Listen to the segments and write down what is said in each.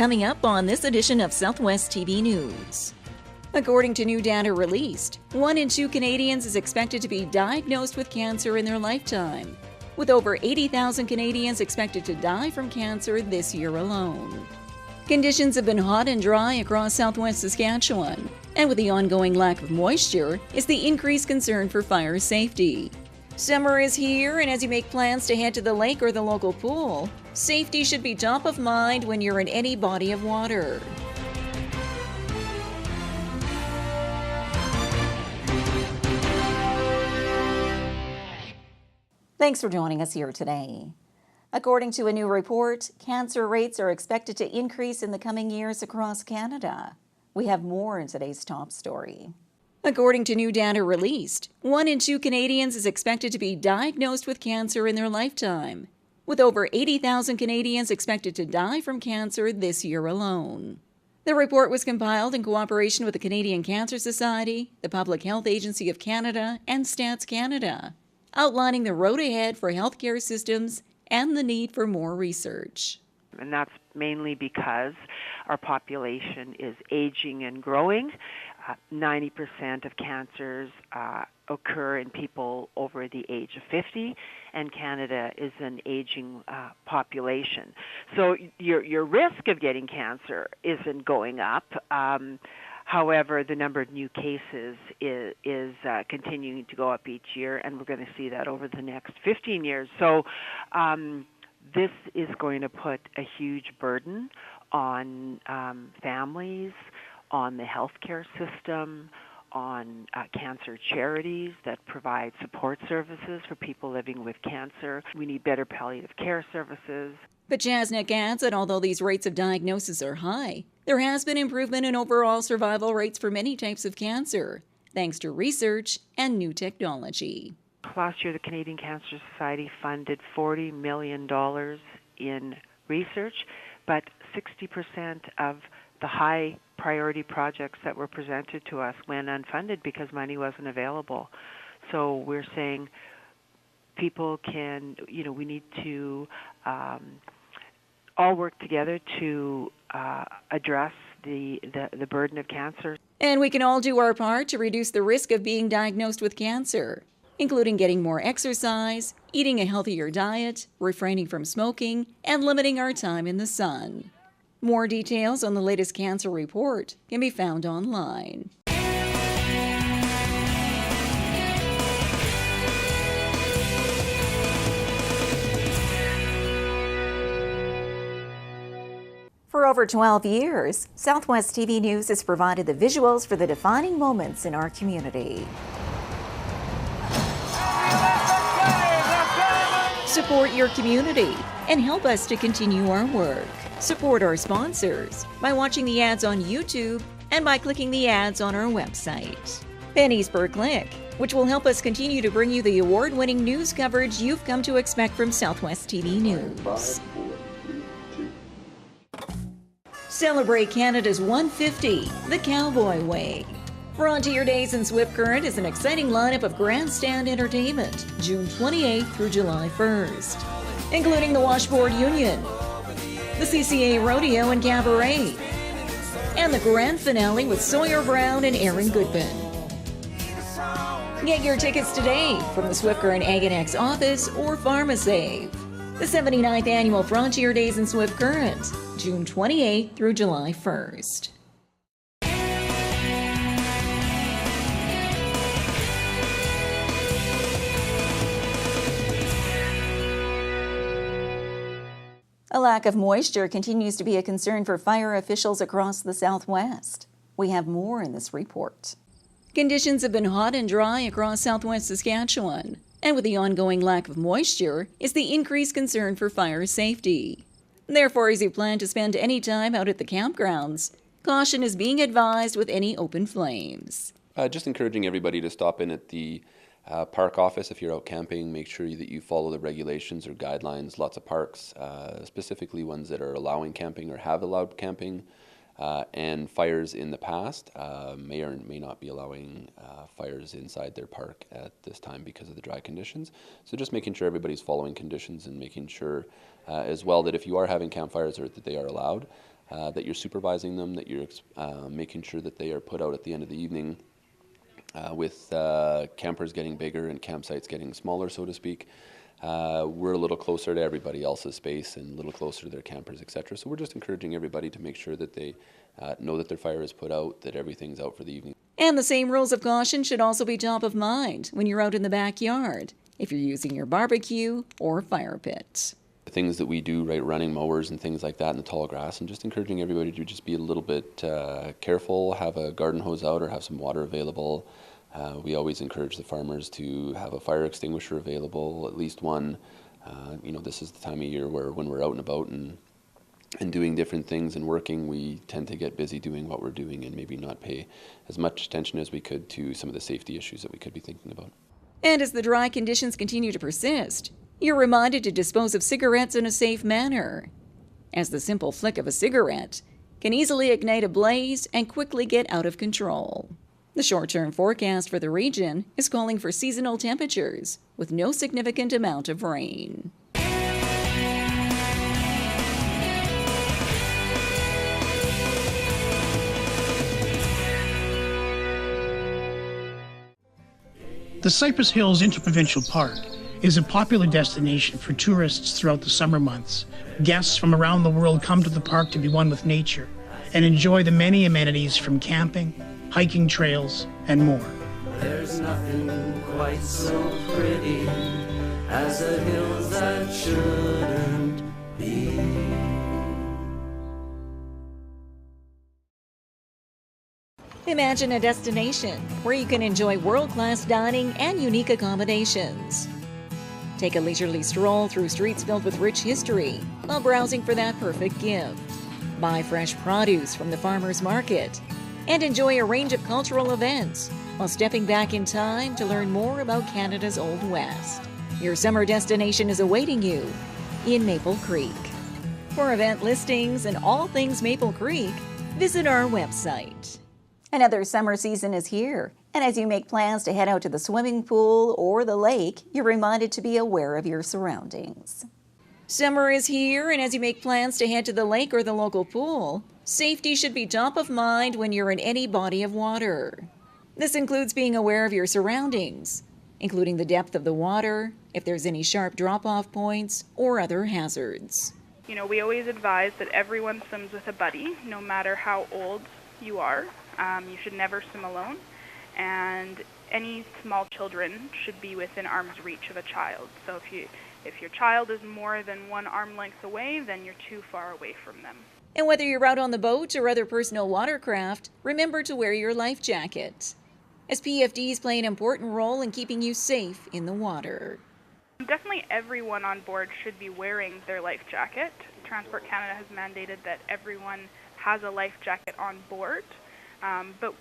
Coming up on this edition of Southwest TV News. According to new data released, 1 in 2 Canadians is expected to be diagnosed with cancer in their lifetime, with over 80,000 Canadians expected to die from cancer this year alone. Conditions have been hot and dry across southwest Saskatchewan, and with the ongoing lack of moisture is the increased concern for fire safety. Summer is here, and as you make plans to head to the lake or the local pool, safety should be top of mind when you're in any body of water. Thanks for joining us here today. According to a new report, cancer rates are expected to increase in the coming years across Canada. We have more in today's top story. According to new data released, 1 in 2 Canadians is expected to be diagnosed with cancer in their lifetime, with over 80,000 Canadians expected to die from cancer this year alone. The report was compiled in cooperation with the Canadian Cancer Society, the Public Health Agency of Canada, and Stats Canada, outlining the road ahead for healthcare systems and the need for more research. And that's mainly because our population is aging and growing. 90% of cancers occur in people over the age of 50, and Canada is an aging population. So your risk of getting cancer isn't going up. However, the number of new cases is continuing to go up each year, and we're going to see that over the next 15 years. So this is going to put a huge burden on families, on the healthcare system, on cancer charities that provide support services for people living with cancer. We need better palliative care services. But Jasnik adds that although these rates of diagnosis are high, there has been improvement in overall survival rates for many types of cancer, thanks to research and new technology. Last year, the Canadian Cancer Society funded $40 million in research, but 60% of the high priority projects that were presented to us went unfunded because money wasn't available. So we're saying people can, we need to all work together to address the burden of cancer. And we can all do our part to reduce the risk of being diagnosed with cancer, including getting more exercise, eating a healthier diet, refraining from smoking, and limiting our time in the sun. More details on the latest cancer report can be found online. For over 12 years, Southwest TV News has provided the visuals for the defining moments in our community. Support your community and help us to continue our work. Support our sponsors by watching the ads on YouTube and by clicking the ads on our website. Pennies per click, which will help us continue to bring you the award-winning news coverage you've come to expect from Southwest TV News. Celebrate Canada's 150, the Cowboy Way. Frontier Days in Swift Current is an exciting lineup of grandstand entertainment, June 28th through July 1st, including the Washboard Union, the CCA Rodeo and Cabaret, and the grand finale with Sawyer Brown and Aaron Goodman. Get your tickets today from the Swift Current Ag&X office or PharmaSave. The 79th Annual Frontier Days in Swift Current, June 28th through July 1st. A lack of moisture continues to be a concern for fire officials across the Southwest. We have more in this report. Conditions have been hot and dry across southwest Saskatchewan, and with the ongoing lack of moisture is the increased concern for fire safety. Therefore, as you plan to spend any time out at the campgrounds, caution is being advised with any open flames. Just encouraging everybody to stop in at the park office if you're out camping. Make sure that you follow the regulations or guidelines. Lots of parks, specifically ones that are allowing camping or have allowed camping, and fires in the past may or may not be allowing fires inside their park at this time because of the dry conditions. So just making sure everybody's following conditions and making sure as well that if you are having campfires or that they are allowed, that you're supervising them, that you're making sure that they are put out at the end of the evening. With campers getting bigger and campsites getting smaller, so to speak, we're a little closer to everybody else's space and a little closer to their campers, etc. So we're just encouraging everybody to make sure that they know that their fire is put out, that everything's out for the evening. And the same rules of caution should also be top of mind when you're out in the backyard, if you're using your barbecue or fire pit. The things that we do, right, running mowers and things like that in the tall grass, and just encouraging everybody to just be a little bit careful, have a garden hose out or have some water available. We always encourage the farmers to have a fire extinguisher available, at least one. This is the time of year where when we're out and about and doing different things and working, we tend to get busy doing what we're doing and maybe not pay as much attention as we could to some of the safety issues that we could be thinking about. And as the dry conditions continue to persist, you're reminded to dispose of cigarettes in a safe manner, as the simple flick of a cigarette can easily ignite a blaze and quickly get out of control. The short-term forecast for the region is calling for seasonal temperatures with no significant amount of rain. The Cypress Hills Interprovincial Park is a popular destination for tourists throughout the summer months. Guests from around the world come to the park to be one with nature and enjoy the many amenities from camping, hiking trails, and more. There's nothing quite so pretty as the hills that shouldn't be. Imagine a destination where you can enjoy world-class dining and unique accommodations. Take a leisurely stroll through streets filled with rich history while browsing for that perfect gift. Buy fresh produce from the farmers market and enjoy a range of cultural events while stepping back in time to learn more about Canada's Old West. Your summer destination is awaiting you in Maple Creek. For event listings and all things Maple Creek, visit our website. Another summer season is here, and as you make plans to head out to the swimming pool or the lake, you're reminded to be aware of your surroundings. Summer is here, and as you make plans to head to the lake or the local pool, safety should be top of mind when you're in any body of water. This includes being aware of your surroundings, including the depth of the water, if there's any sharp drop-off points, or other hazards. We always advise that everyone swims with a buddy, no matter how old you are. You should never swim alone, and any small children should be within arm's reach of a child. So if your child is more than 1 arm length away, then you're too far away from them. And whether you're out on the boat or other personal watercraft, remember to wear your life jacket, as PFDs play an important role in keeping you safe in the water. Definitely everyone on board should be wearing their life jacket. Transport Canada has mandated that everyone has a life jacket on board. But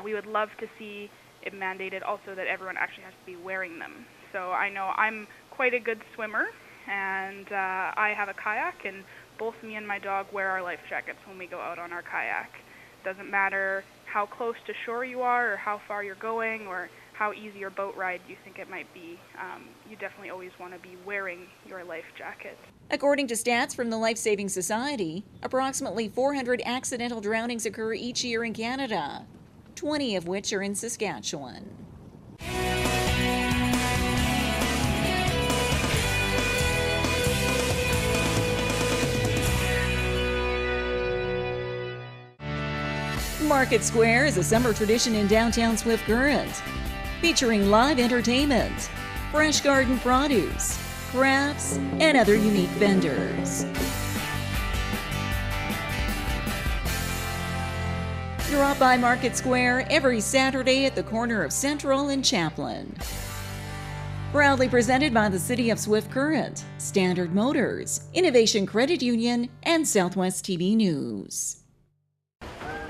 we would love to see it mandated also that everyone actually has to be wearing them. So I know I'm quite a good swimmer, and I have a kayak, and both me and my dog wear our life jackets when we go out on our kayak. Doesn't matter how close to shore you are or how far you're going or how easy your boat ride you think it might be. You definitely always want to be wearing your life jacket. According to stats from the Life Saving Society, approximately 400 accidental drownings occur each year in Canada, 20 of which are in Saskatchewan. Market Square is a summer tradition in downtown Swift Current, featuring live entertainment, fresh garden produce, crafts, and other unique vendors. Drop by Market Square every Saturday at the corner of Central and Chaplin. Proudly presented by the City of Swift Current, Standard Motors, Innovation Credit Union, and Southwest TV News.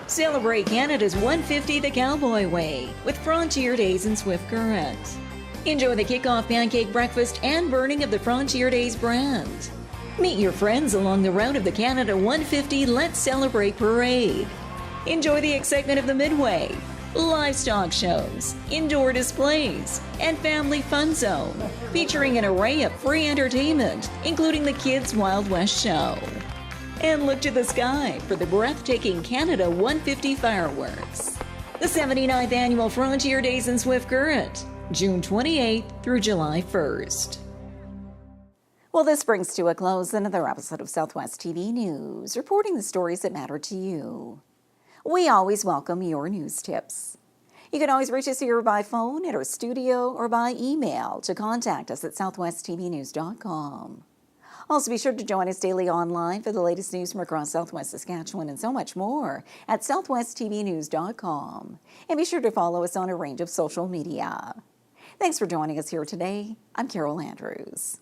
Celebrate Canada's 150 the Cowboy Way with Frontier Days in Swift Current. Enjoy the kickoff pancake breakfast and burning of the Frontier Days brand. Meet your friends along the route of the Canada 150 Let's Celebrate Parade. Enjoy the excitement of the Midway, livestock shows, indoor displays, and family fun zone, featuring an array of free entertainment, including the Kids Wild West Show. And look to the sky for the breathtaking Canada 150 fireworks. The 79th Annual Frontier Days in Swift Current, June 28th through July 1st. Well, this brings to a close another episode of Southwest TV News, reporting the stories that matter to you. We always welcome your news tips. You can always reach us here by phone, at our studio, or by email to contact us at southwesttvnews.com. Also, be sure to join us daily online for the latest news from across Southwest Saskatchewan and so much more at southwesttvnews.com. And be sure to follow us on a range of social media. Thanks for joining us here today. I'm Carol Andrews.